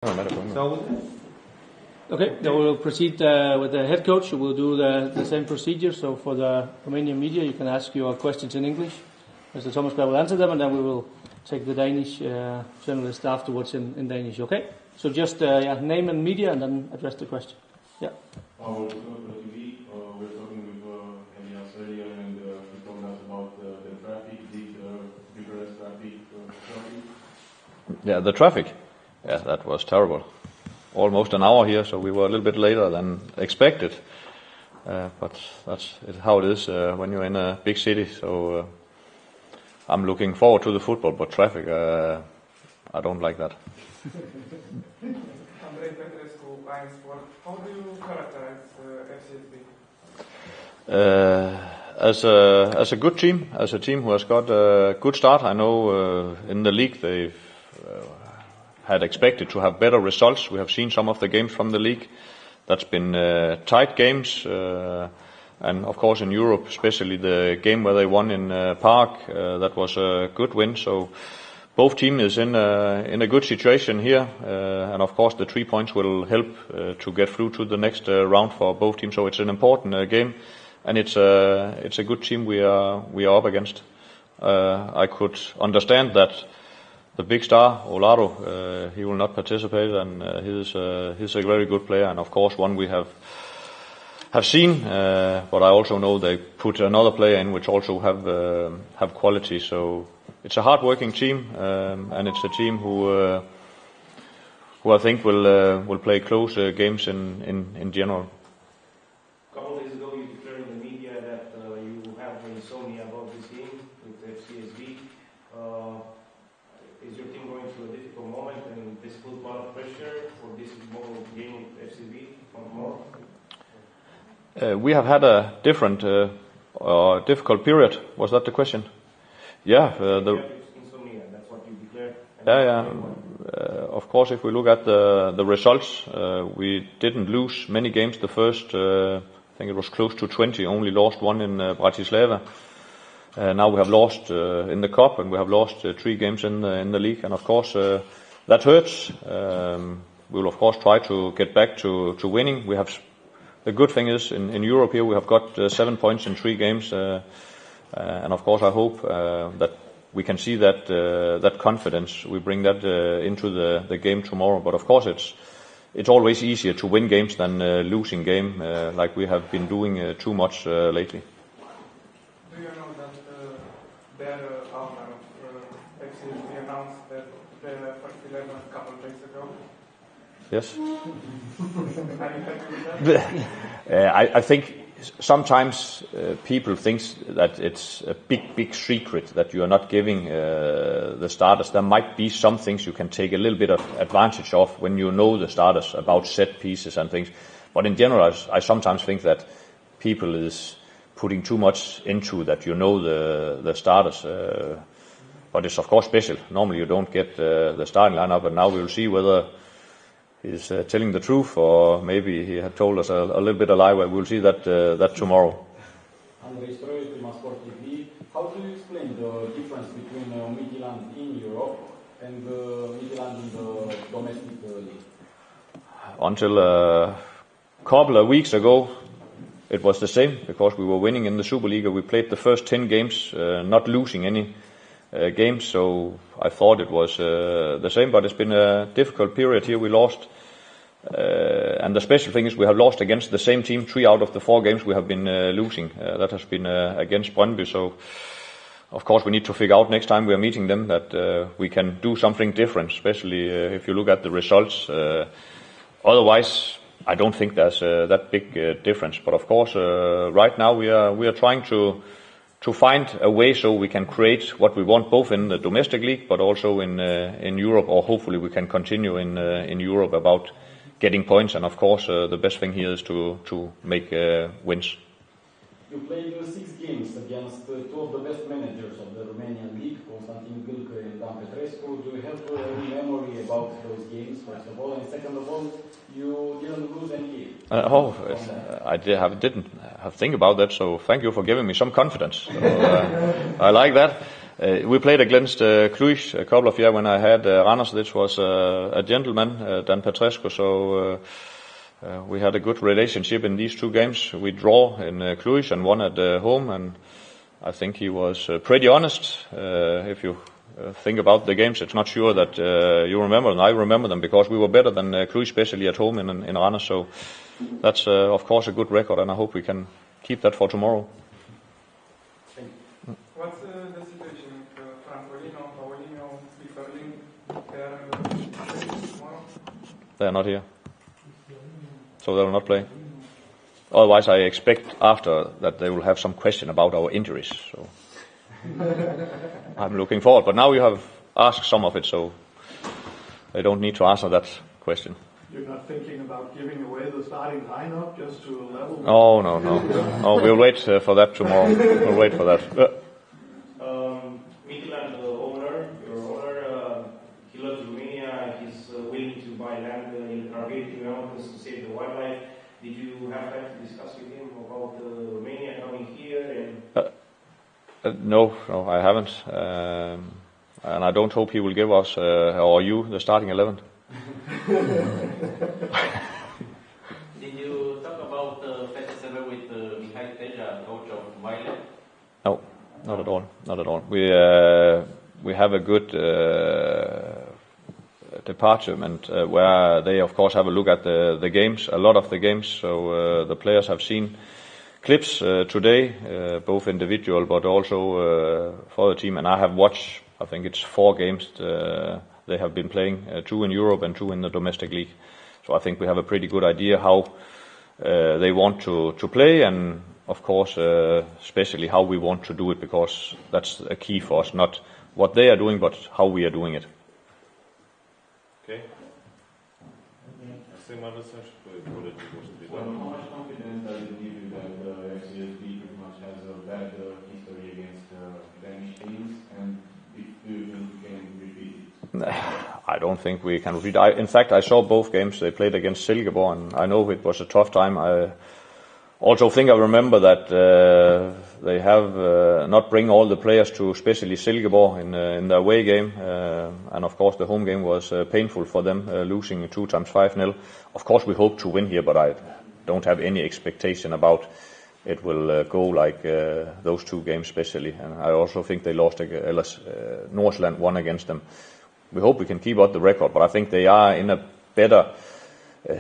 Okay, then we'll proceed with the head coach. We'll do the same procedure. So for the Romanian media, you can ask your questions in English. Mr. Thomasberg will answer them, and then we will take the Danish journalist afterwards in Danish. Okay? So just name and media, and then address the question. Yeah. We're talking with Elias earlier, and he told us about the traffic, the Bucharest traffic. Yeah, the traffic. Yeah, that was terrible. Almost an hour here, so we were a little bit later than expected. But that's how it is when you're in a big city. So I'm looking forward to the football, but traffic, I don't like that. How do you characterize FCSB? As a good team, as a team who has got a good start. I know in the league they've had expected to have better results. We have seen some of the games from the league. That's been tight games, and of course in Europe, especially the game where they won in Park, that was a good win. So both teams is in a good situation here, and of course the 3 points will help to get through to the next round for both teams. So it's an important game, and it's a good team we are up against. I could understand that the big star Olaro, he will not participate, and he's a very good player, and of course one we have seen. But I also know they put another player in which also have quality. So it's a hard-working team, and it's a team who I think will play close games in general. A couple of days ago, you declared in the media that you have insomnia about this game with FCSB. Is your team going through a difficult moment, and this puts a lot of pressure for this game with FCSB tomorrow? We have had a difficult period. Was that the question? Yeah. Insomnia, that's what you declared. Yeah. Of course, if we look at the results, we didn't lose many games. The first, I think it was close to 20, only lost one in Bratislava. Now we have lost in the cup, and we have lost 3 games in the league, and of course that hurts. We will of course try to get back to winning. We have the good thing is in Europe here we have got 7 points in 3 games, and of course I hope that we can see that confidence. We bring that into the game tomorrow. But of course it's always easier to win games than losing game, like we have been doing too much lately. Do you know that their owner of FCSB announced that the first 11 a couple of days ago? Yes. Are you happy with that? I think sometimes people think that it's a big secret that you are not giving the starters. There might be some things you can take a little bit of advantage of when you know the starters about set pieces and things. But in general, I sometimes think that people is putting too much into that you know the starters. But it's of course special. Normally you don't get the starting lineup, and now we will see whether he's telling the truth, or maybe he had told us a little bit a lie. We'll see that tomorrow. How do you explain the difference between Midtjylland in Europe and Midtjylland in the domestic league? Until a couple of weeks ago, it was the same, because we were winning in the Superliga. We played the first 10 games, not losing any games, so I thought it was the same, but it's been a difficult period here. We lost, and the special thing is we have lost against the same team. 3 out of the 4 games we have been losing. That has been against Brøndby, so of course we need to figure out next time we are meeting them that we can do something different, especially if you look at the results. Otherwise, I don't think there's that big difference, but of course right now we are trying to find a way so we can create what we want, both in the domestic league but also in Europe, or hopefully we can continue in Europe about getting points. And of course the best thing here is to make wins. You played 6 games against 2 of the best managers of the Romanian league, Constantin Gâlcă and Dan Petrescu. Do you have any memory about those games, first of all? And second of all, you didn't lose any game. I didn't have think about that, so thank you for giving me some confidence. So, I like that. We played against Cluj a couple of years when I had Randers. This was a gentleman, Dan Petrescu, so we had a good relationship in these 2 games. We draw in Cluj and won at home, and I think he was pretty honest. If you think about the games, it's not sure that you remember them. I remember them because we were better than Cluj, especially at home in Randers. So that's of course a good record, and I hope we can keep that for tomorrow. What's the situation with Francolino, Paulinho, Piferlin? They are tomorrow? They are not here, so they will not play. Otherwise, I expect after that they will have some question about our injuries. So I'm looking forward. But now you have asked some of it, so they don't need to answer that question. You're not thinking about giving away the starting lineup just to level? Oh, no. We'll wait for that tomorrow. We'll wait for that. Midtjylland, your owner, he loves Romania. He's willing to buy land in targeting mountains to save the wildlife. Did you have time to discuss with him about Romania coming here? No, I haven't. And I don't hope he will give us, or you, the starting 11. Did you talk about PSV with Mihai Teja, coach of Violet? No, not at all. We have a good department where they of course have a look at the games, a lot of the games. So the players have seen clips today, both individual but also for the team. And I have watched, I think it's 4 games they have been playing, 2 in Europe and 2 in the domestic league. So I think we have a pretty good idea how they want to play, and of course especially how we want to do it, because that's a key for us, not what they are doing but how we are doing it. Okay. How much confidence does it give you that FCSB pretty much has a bad history against Danish teams, and do you think we can repeat it? I don't think we can repeat. In fact, I saw both games. They played against Silkeborg, and I know it was a tough time. I also think I remember that they have not bring all the players to especially Silkeborg in the away game, and of course the home game was painful for them, losing 2 times 5-0. Of course we hope to win here, but I don't have any expectation about it will go like those 2 games especially. And I also think they lost, Nordsjælland won against them. We hope we can keep up the record, but I think they are in a better